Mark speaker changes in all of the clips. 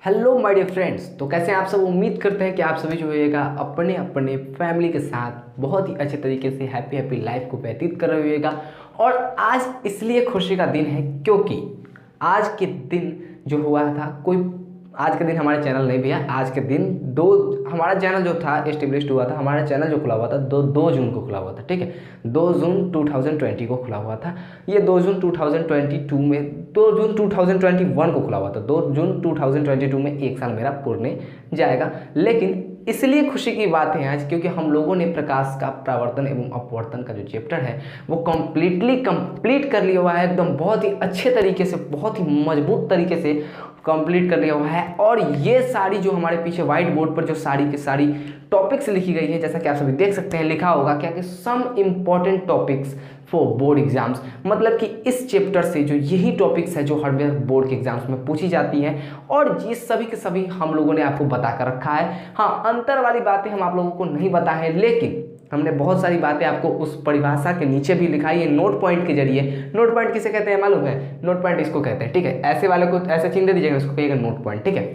Speaker 1: Hello my dear friends. तो कैसे हैं आप सब। उम्मीद करते हैं कि आप सभी जो होइएगा अपने अपने फैमिली के साथ बहुत ही अच्छे तरीके से हैप्पी लाइफ को व्यतीत कर रहे होइएगा। और आज इसलिए खुशी का दिन है क्योंकि आज के दिन जो हुआ था कोई आज के दिन हमारे चैनल नहीं भैया, आज के दिन दो हमारा चैनल जो था एस्टेब्लिश्ड हुआ था। हमारा चैनल जो खुला हुआ था दो जून को खुला हुआ था। ठीक है, 2 जून 2020 को खुला हुआ था। ये 2 जून 2022 में 2 जून 2021 को खुला हुआ था। 2 जून 2022 में एक साल मेरा पूर्ण जाएगा। लेकिन इसलिए खुशी की बात है आज क्योंकि हम लोगों ने प्रकाश का प्रावर्तन एवं अपवर्तन का जो चैप्टर है वो कंप्लीट कर लिया हुआ है। एकदम बहुत ही अच्छे तरीके से, बहुत ही मजबूत तरीके से कंप्लीट कर लिया हुआ है। और ये सारी जो हमारे पीछे व्हाइट बोर्ड पर जो सारी की सारी टॉपिक्स लिखी गई है, जैसा कि आप सभी देख सकते हैं, लिखा होगा क्या कि some important topics for board exams. मतलब कि इस चैप्टर से जो यही टॉपिक्स है जो हर बोर्ड के एग्जाम्स में पूछी जाती हैं और ये सभी के सभी हम लोगों ने आपको बता कर रखा है। हाँ, अंतर वाली बातें हम आप लोगों को नहीं बताए हैं, लेकिन हमने बहुत सारी बातें आपको उस परिभाषा के नीचे भी लिखाई है नोट पॉइंट के जरिए। नोट पॉइंट किसे कहते हैं मालूम है? नोट पॉइंट इसको कहते हैं। ठीक है, ऐसे वाले को ऐसे चिन्ह दे दीजिएगा, इसको कहिएगा नोट पॉइंट। ठीक है,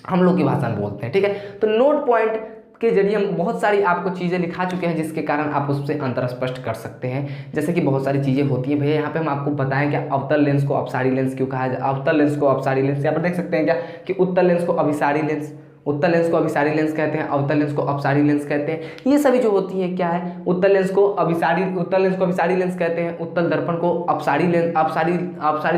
Speaker 1: हम लोग की भाषा में बोलते हैं। ठीक है, तो नोट पॉइंट के जरिए हम बहुत सारी आपको चीज़ें लिखा चुके हैं जिसके कारण आप उससे अंतर स्पष्ट कर सकते हैं। जैसे कि बहुत सारी चीज़ें होती हैं भैया, यहाँ पे हम आपको बताएं क्या अवतल लेंस को अपसारी लेंस क्यों कहा जाए, अवतल लेंस को अपसारी लेंस। यहाँ पर देख सकते हैं क्या कि उत्तल लेंस को अभिसारी लेंस, उत्तल लेंस को अभिसारी लेंस कहते हैं, अवतल लेंस को अपसारी लेंस कहते हैं। ये सभी जो होती है क्या है, उत्तल लेंस को अभिसारी लेंस कहते हैं, उत्तल दर्पण को अपसारी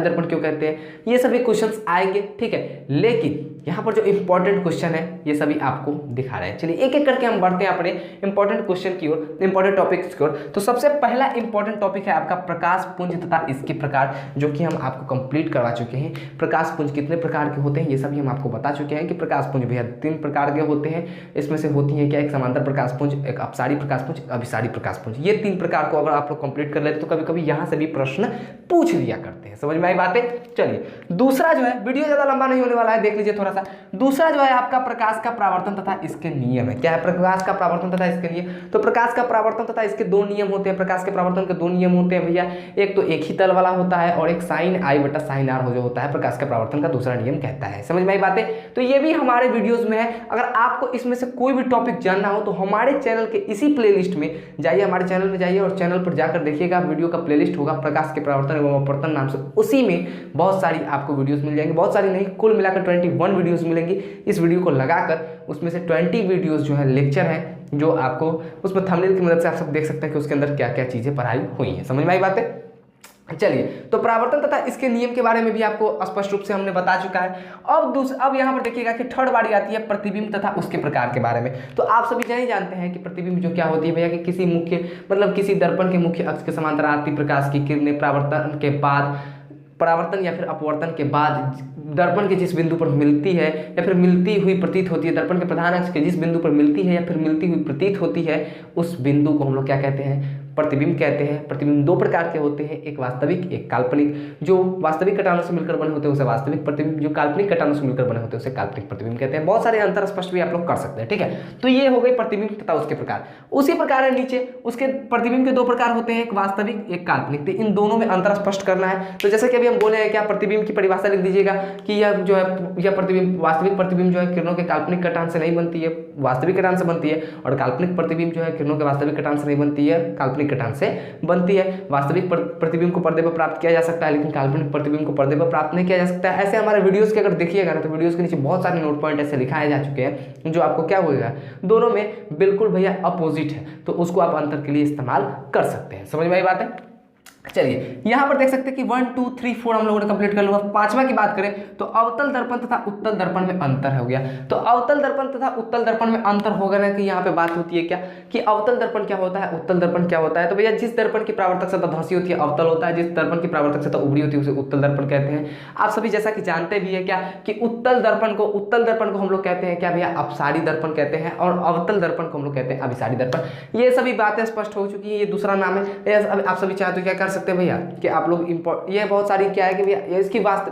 Speaker 1: दर्पण क्यों कहते हैं। ये सभी क्वेश्चंस आएंगे। ठीक है, लेकिन यहाँ पर जो इंपॉर्टेंट क्वेश्चन है ये सभी आपको दिखा रहे हैं। चलिए एक एक करके हम बढ़ते हैं अपने इंपॉर्टेंट क्वेश्चन की ओर, इंपॉर्टेंट टॉपिक्स की ओर। तो सबसे पहला इंपॉर्टेंट टॉपिक है आपका प्रकाश पुंज तथा इसके प्रकार, जो कि हम आपको कंप्लीट करवा चुके हैं। प्रकाश पुंज कितने प्रकार के होते हैं ये सभी हम आपको बता चुके हैं कि प्रकाश पुंज भैया 3 प्रकार के होते हैं। इसमें से होती है क्या, एक समांतर प्रकाश पुंज, एक अपसारी प्रकाश पुंज, अभिसारी प्रकाश पुंज। ये 3 प्रकार को अगर आप लोग कंप्लीट कर लेते तो कभी कभी यहाँ से भी प्रश्न पूछ लिया करते हैं। समझ में आई बातें? चलिए दूसरा जो है, वीडियो ज़्यादा लंबा नहीं होने वाला है, देख लीजिए थोड़ा सा। दूसरा जो है आपका प्रकाश का प्रावर्तन तथा इसके नियम है। क्या है प्रकाश का प्रावर्तन तथा इसके नियम? तो प्रकाश का प्रावर्तन तथा इसके 2 नियम होते हैं। प्रकाश के प्रावर्तन के 2 नियम होते हैं भैया, एक तो एक ही तल वाला होता है और एक साइन आई बटा साइन आर हो जो होता है प्रकाश के प्रावर्तन का दूसरा नियम कहता है। समझ में आई बातें? तो ये भी हमारे वीडियोस में है। अगर आपको इसमें से कोई भी टॉपिक जानना हो तो हमारे चैनल के इसी प्लेलिस्ट में जाइए, हमारे चैनल में जाइए और चैनल पर जाकर देखिएगा, वीडियो का प्लेलिस्ट होगा प्रकाश के प्रावर्तन एवं अपवर्तन नाम से। उसी में बहुत सारी आपको वीडियोस मिल जाएंगी, बहुत सारी नहीं, कुल मिलाकर 21 वीडियोस मिलेंगी। इस वीडियो को लगाकर उसमें से 20 वीडियोस जो है लेक्चर है, जो आपको उसमें थंबनेल की मदद से आप सब देख सकते हैं कि उसके अंदर क्या क्या चीज़ें पढ़ाई हुई हैं। समझ में आई बातें? चलिए, तो परावर्तन तथा इसके नियम के बारे में भी आपको स्पष्ट रूप से हमने बता चुका है। अब यहाँ पर देखिएगा कि थर्ड बारी आती है प्रतिबिंब तथा उसके प्रकार के बारे में। तो आप सभी जान ही जानते हैं कि प्रतिबिंब जो क्या होती है भैया, कि किसी मुख्य मतलब किसी दर्पण के मुख्य अक्ष के समांतर आती प्रकाश की किरणें परावर्तन या फिर अपवर्तन के बाद दर्पण के जिस बिंदु पर मिलती है या फिर मिलती हुई प्रतीत होती है, दर्पण के प्रधान अक्ष के जिस बिंदु पर मिलती है या फिर मिलती हुई प्रतीत होती है, उस बिंदु को हम लोग क्या कहते हैं? प्रतिबिंब कहते हैं। प्रतिबिंब 2 प्रकार के होते हैं, एक वास्तविक एक काल्पनिक। जो वास्तविक कटानों से मिलकर बने होते हैं उसे वास्तविक प्रतिबिंब, जो काल्पनिक कटानों से मिलकर बने होते हैं उसे काल्पनिक प्रतिबिंब कहते हैं। बहुत सारे अंतर स्पष्ट भी आप लोग कर सकते हैं। ठीक है, तो ये हो गई प्रतिबिंब तथा उसके प्रकार। उसी प्रकार है नीचे उसके प्रतिबिंब के 2 प्रकार होते हैं, एक वास्तविक एक काल्पनिक। तो इन दोनों में अंतर स्पष्ट करना है। तो जैसे कि अभी हम बोले हैं क्या, प्रतिबिंब की परिभाषा लिख दीजिएगा कि यह जो है यह प्रतिबिंब, वास्तविक प्रतिबिंब जो है किरणों के काल्पनिक कटान से नहीं बनती है, वास्तविक कटान से बनती है। और काल्पनिक प्रतिबिंब जो है किरणों के वास्तविक कटान से नहीं बनती है, काल्पनिक कटान से बनती है। वास्तविक प्रतिबिंब को पर्दे पर प्राप्त किया जा सकता है, लेकिन काल्पनिक प्रतिबिंब को पर्दे पर प्राप्त नहीं किया जा सकता है। ऐसे हमारे वीडियोस के अगर देखिएगा ना तो वीडियोस के नीचे बहुत सारे नोट पॉइंट ऐसे लिखाए जा चुके हैं जो आपको क्या होगा, दोनों में बिल्कुल भैया अपोजिट है, तो उसको आप अंतर के लिए इस्तेमाल कर सकते हैं। समझ में आई बात है? चलिए यहाँ पर देख सकते हैं कि 1 2 3 4 हम लोगों ने कंप्लीट कर लूंगा। 5वां की बात करें तो अवतल दर्पण तथा उत्तल दर्पण में अंतर हो गया। तो अवतल दर्पण तथा उत्तल दर्पण में अंतर होगा ना, कि यहाँ पे बात होती है क्या कि अवतल दर्पण क्या होता है, उत्तल दर्पण क्या होता है। तो भैया जिस दर्पण की परावर्तक सतह धंसी होती है अवतल होता है, जिस दर्पण की परावर्तक सतह उभरी होती है उसे उत्तल दर्पण कहते हैं। आप सभी जैसा कि जानते भी है क्या कि उत्तल दर्पण को हम लोग कहते हैं क्या भैया, अपसारी दर्पण कहते हैं, और अवतल दर्पण को हम लोग कहते हैं अभिसारी दर्पण। ये सभी बातें स्पष्ट हो चुकी है, ये दूसरा नाम है। आप सभी चाहे तो क्या कर सकते हैं भैया कि आप लोग ये बहुत सारी क्या है कि भैया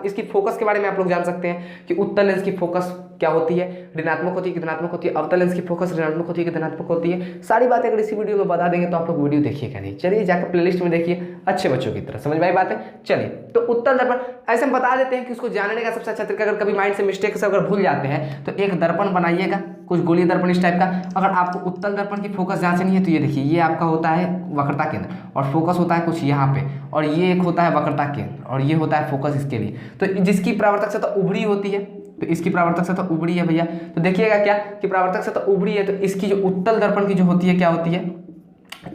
Speaker 1: इसकी फोकस के बारे में आप लोग जान सकते हैं कि उत्तल लेंस की फोकस क्या होती है, ऋणात्मक होती है कि धनात्मक होती है, अवतल लेंस की फोकस ऋणात्मक होती है कि धनात्मक होती है, सारी बातें अगर इसी वीडियो में बता देंगे तो आप लोग वीडियो देखिएगा नहीं। चलिए जाकर प्लेलिस्ट में देखिए अच्छे बच्चों की तरह, समझ में आई बात है। चलिए तो उत्तल दर्पण ऐसे हम बता देते हैं कि उसको जानने का सबसे अच्छा तरीका, अगर कभी माइंड से मिस्टेक से अगर भूल जाते हैं तो एक दर्पण बनाइएगा, कुछ गोलीय दर्पण इस टाइप का। अगर आपको उत्तल दर्पण की फोकस जांचनी है तो ये देखिए, ये आपका होता है वक्रता केंद्र और फोकस होता है कुछ यहाँ पे, और ये एक होता है वक्रता केंद्र और ये होता है फोकस इसके लिए। तो जिसकी परावर्तक सतह उभरी होती है तो इसकी परावर्तक सतह उभरी है भैया, तो देखिएगा क्या कि परावर्तक सतह उभरी है तो इसकी जो उत्तल दर्पण की जो होती है क्या होती है,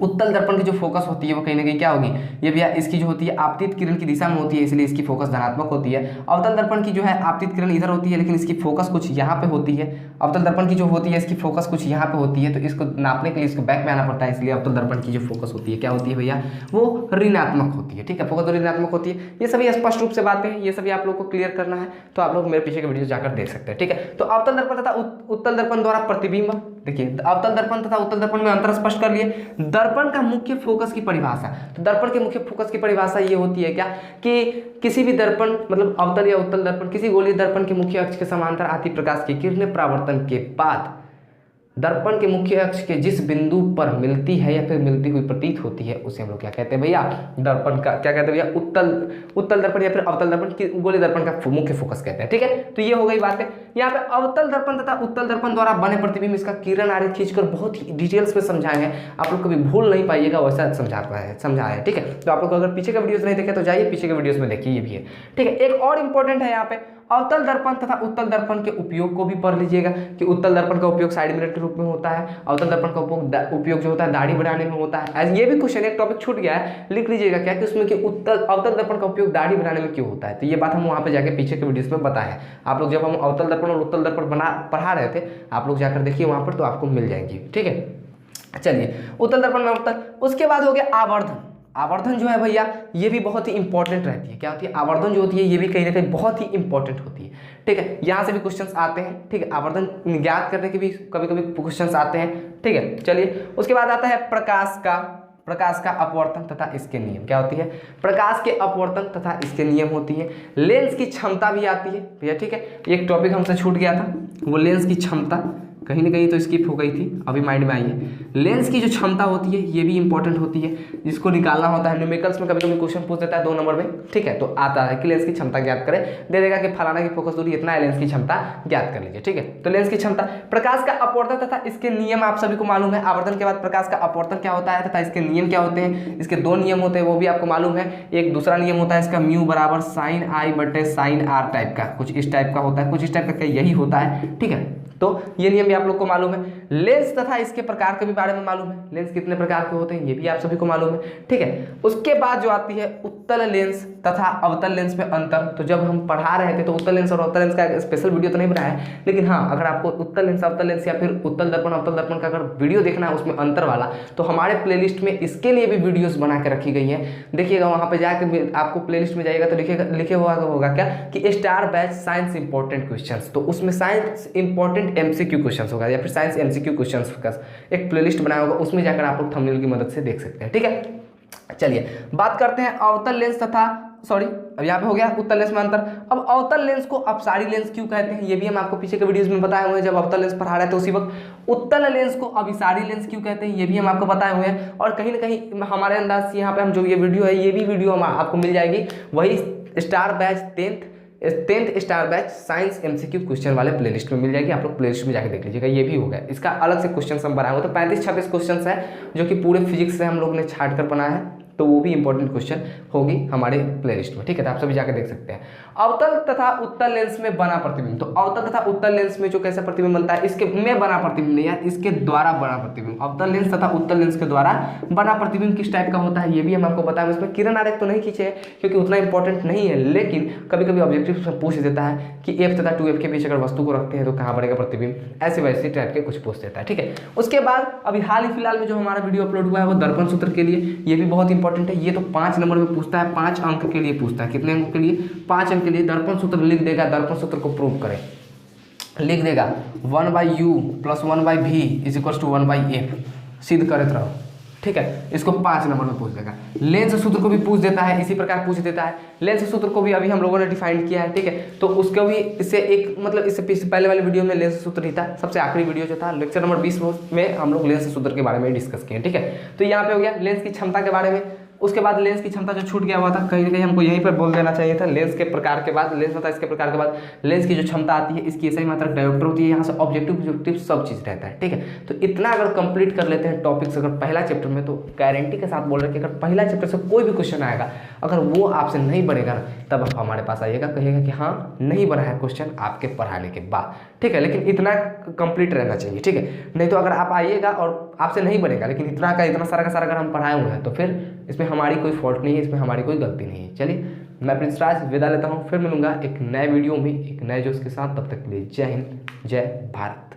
Speaker 1: उत्तल दर्पण की जो फोकस होती है वो कहीं ना कहीं क्या होगी, ये भैया इसकी जो होती है आपतित किरण की दिशा में होती है, इसलिए इसकी फोकस धनात्मक होती है। अवतल दर्पण की जो है आपतित किरण इधर होती है लेकिन इसकी फोकस कुछ यहाँ पे होती है। अवतल दर्पण की जो होती है इसकी फोकस कुछ यहाँ पे होती है, तो इसको नापने के लिए इसको बैक में आना पड़ता है, इसलिए अवतल दर्पण की जो फोकस होती है क्या होती है भैया, वो ऋणात्मक होती है। ठीक है, फोकस ऋणात्मक होती है। ये सभी स्पष्ट रूप से बातें हैं, ये सभी आप लोग को क्लियर करना है तो आप लोग मेरे पीछे के वीडियो जाकर देख सकते हैं। ठीक है, तो अवतल दर्पण तथा उत्तल दर्पण द्वारा प्रतिबिंब, देखिए अवतल दर्पण तथा उत्तल दर्पण में अंतर स्पष्ट कर लिए। दर्पण का मुख्य फोकस की परिभाषा, तो दर्पण के मुख्य फोकस की परिभाषा ये होती है क्या कि किसी भी दर्पण मतलब अवतल या उत्तल दर्पण किसी गोलीय दर्पण के मुख्य अक्ष के समांतर आती प्रकाश की किरणें परावर्तन के बाद दर्पण के मुख्य अक्ष के जिस बिंदु पर मिलती है या फिर मिलती हुई प्रतीत होती है उसे हम लोग क्या कहते हैं भैया, दर्पण का क्या कहते हैं भैया, उत्तल दर्पण या फिर अवतल दर्पण की गोलीय दर्पण का मुख्य फोकस कहते हैं। ठीक है, तो ये हो गई बातें। यहाँ पे अवतल दर्पण तथा उत्तल दर्पण द्वारा बने प्रतिबिंब, इसका किरण आरेख खींचकर बहुत ही डिटेल्स में समझाए हैं, आप लोग कभी भूल नहीं पाइएगा, वैसा समझाया है। ठीक है, तो आप लोग अगर पीछे का वीडियोस नहीं देखे तो जाइए पीछे के वीडियोस में देखिए, ये भी है। ठीक है, एक और इंपॉर्टेंट है यहाँ पे अवतल दर्पण तथा उत्तल दर्पण के उपयोग को भी पढ़ लीजिएगा कि उत्तल दर्पण का उपयोग साइड मिरर के रूप में होता है, अवतल दर्पण का उपयोग जो होता है दाढ़ी बढ़ाने में होता है। ये भी क्वेश्चन एक टॉपिक छूट गया है, लिख लीजिएगा क्या कि उसमें कि अवतल दर्पण का उपयोग दाढ़ी बनाने में क्यों होता है, तो ये बात हम वहाँ पे जाके पीछे के वीडियोस में बताया। आप लोग जब हम अवतल दर्पण और उत्तल दर्पण पढ़ा रहे थे, आप लोग जाकर देखिए वहाँ पर तो आपको मिल जाएंगी। ठीक है, चलिए उत्तल दर्पण में उत्तल, उसके बाद हो गया आवर्धन। आवर्धन जो है भैया ये भी बहुत ही इंपॉर्टेंट रहती है। क्या होती है आवर्धन जो होती है, ये भी कहीं ना कहीं बहुत ही इंपॉर्टेंट होती है। ठीक है, यहाँ से भी क्वेश्चंस आते हैं। ठीक है, आवर्धन ज्ञात करने के भी कभी कभी क्वेश्चंस आते हैं। ठीक है, चलिए उसके बाद आता है प्रकाश का अपवर्तन तथा इसके नियम। क्या होती है, प्रकाश के अपवर्तन तथा इसके नियम होती है। लेंस की क्षमता भी आती है भैया। ठीक है, एक टॉपिक हमसे छूट गया था, वो लेंस की क्षमता, कहीं ना कहीं तो स्किप हो गई थी, अभी माइंड में आई है। लेंस की जो क्षमता होती है ये भी इंपॉर्टेंट होती है, जिसको निकालना होता है। न्यूमेरिकल्स में कभी कभी क्वेश्चन पूछ देता है 2 नंबर में। ठीक है, तो आता है कि लेंस की क्षमता ज्ञात करें, दे देगा कि फलाना की फोकस दूरी इतना है, लेंस की क्षमता ज्ञात कर लीजिए। ठीक है, तो लेंस की क्षमता, प्रकाश का अपवर्तन तथा इसके नियम आप सभी को मालूम है। आवर्धन के बाद प्रकाश का अपवर्तन क्या होता है तथा इसके नियम क्या होते हैं, इसके 2 नियम होते हैं, वो भी आपको मालूम है। एक दूसरा नियम होता है इसका म्यू बराबर साइन आई बटे साइन आर टाइप का, कुछ इस टाइप का होता है, कुछ इस टाइप का यही होता है। ठीक है, तो ये नियम भी आप लोग को मालूम है। लेंस तथा इसके प्रकार के भी बारे में मालूम है, लेंस कितने प्रकार के होते हैं ये भी आप सभी को मालूम है। ठीक है, उसके बाद जो आती है उत्तल लेंस तथा अवतल लेंस में अंतर। तो जब हम पढ़ा रहे थे तो उत्तल लेंस और अवतल लेंस का स्पेशल वीडियो तो नहीं बनाया है, लेकिन हाँ अगर आपको उत्तल लेंस अवतल लेंस या फिर उत्तल दर्पण अवतल दर्पण का अगर वीडियो देखना है उसमें अंतर वाला, तो हमारे प्लेलिस्ट में इसके लिए भी वीडियोस बना के रखी गई है। देखिएगा वहाँ पे जाकर आपको प्लेलिस्ट में जाइएगा तो लिखे हुआ होगा क्या कि star batch science important questions, तो उसमें साइंस इंपॉर्टेंट MCQ क्वेश्चंस होगा या फिर साइंस MCQ क्वेश्चंस का एक प्लेलिस्ट बनाया होगा, उसमें जाकर आप लोग थंबनेल की मदद से देख सकते हैं। ठीक है, चलिए बात करते हैं अवतल लेंस तथा अब यहाँ पे हो गया उत्तल लेंस में अंतर। अब अवतल लेंस को अपसारी लेंस क्यों कहते हैं, ये भी हम आपको पीछे के वीडियोस में बताए हुए हैं जब अवतल लेंस पढ़ा रहे थे उसी वक्त। उत्तल लेंस को अभिसारी लेंस क्यों कहते हैं ये भी हम आपको बताए हुए हैं, और कहीं ना कहीं हमारे अंदाज यहाँ पे हम जो ये वीडियो है ये भी वीडियो आपको मिल जाएगी वही star batch 10th star batch science MCQ question वाले प्लेलिस्ट में मिल जाएगी, आप लोग प्लेलिस्ट में जाकर देख लीजिएगा। ये भी होगा, इसका अलग से क्वेश्चन हम बनाए हुए तो 35-26 क्वेश्चन है जो कि पूरे फिजिक्स से हम लोग ने छाट कर बनाया है, तो वो भी इंपॉर्टेंट क्वेश्चन होगी हमारे प्लेलिस्ट में। ठीक है, तो आप सभी जाकर देख सकते हैं। अवतल तथा उत्तल लेंस में बना प्रतिबिंब, तो अवतल तथा उत्तल लेंस में जो कैसा प्रतिबिंब बनता है, इसके में बना प्रतिबिंब नहीं यार, इसके द्वारा बना प्रतिबिंब। अवतल लेंस तथा उत्तल लेंस के द्वारा बना प्रतिबिंब किस टाइप का होता है ये भी हम आपको बताएं। इसमें किरण आरेख तो नहीं खींचे क्योंकि उतना इंपॉर्टेंट नहीं है, लेकिन कभी कभी ऑब्जेक्टिव पूछ देता है कि F तथा 2F के बीच अगर वस्तु को रखते हैं तो कहाँ बनेगा प्रतिबिंब, ऐसे वैसे टाइप के कुछ पूछ देता है। ठीक है, उसके बाद अभी हाल ही फिलहाल में जो हमारा वीडियो अपलोड हुआ है वो दर्पण सूत्र के लिए, ये भी बहुत इंपॉर्टेंट है। ये तो 5 नंबर में पूछता है, 5 अंक के लिए पूछता है। कितने अंक के लिए, 5 अंक के लिए। दर्पण सूत्र लिख देगा, दर्पण सूत्र को प्रूव करें, लिख देगा 1/u + 1/v = 1/f, सिद्ध करते रहो। ठीक है, इसको 5 नंबर में पूछ देगा। लेंस सूत्र को भी पूछ देता है, इसी प्रकार पूछ देता है। लेंस सूत्र को भी अभी हम लोगों ने डिफाइन किया है, ठीक है, तो उसको भी इससे एक मतलब इससे पहले वाले वीडियो में लेंस सूत्र ही था, सबसे आखिरी वीडियो जो था लेक्चर नंबर 20 में हम लोग लेंस सूत्र के बारे में डिस्कस किए, ठीक है। तो यहाँ पे हो गया लेंस की क्षमता के बारे में। उसके बाद लेंस की क्षमता जो छूट गया हुआ था, कहीं ना कहीं हमको यहीं पर बोल देना चाहिए था। लेंस के प्रकार के बाद लेंस होता है, इसके प्रकार के बाद लेंस की जो क्षमता आती है, इसकी सही मात्रक डायोप्टर होती है, यहाँ से ऑब्जेक्टिव सब चीज़ रहता है, ठीक है। तो इतना अगर कंप्लीट कर लेते हैं टॉपिक्स अगर पहला चैप्टर में, तो गारंटी के साथ बोल रहे हैं कि अगर पहला चैप्टर से कोई भी क्वेश्चन आएगा, अगर वो आपसे नहीं बनेगा ना, तब आप हमारे पास आइएगा, कहिएगा कि हाँ नहीं बना है क्वेश्चन आपके पढ़ाने के बाद, ठीक है। लेकिन इतना कंप्लीट रहना चाहिए, ठीक है। नहीं तो अगर आप आइएगा और आपसे नहीं बनेगा, लेकिन इतना सारा का सारा अगर हम पढ़ाए हुए हैं, तो फिर इसमें हमारी कोई फॉल्ट नहीं है, इसमें हमारी कोई गलती नहीं है। चलिए, मैं प्रिंस राज विदा लेता हूँ, फिर मिलूंगा एक नए वीडियो में एक नए जोश के साथ। तब तक के लिए जय हिंद, जय भारत।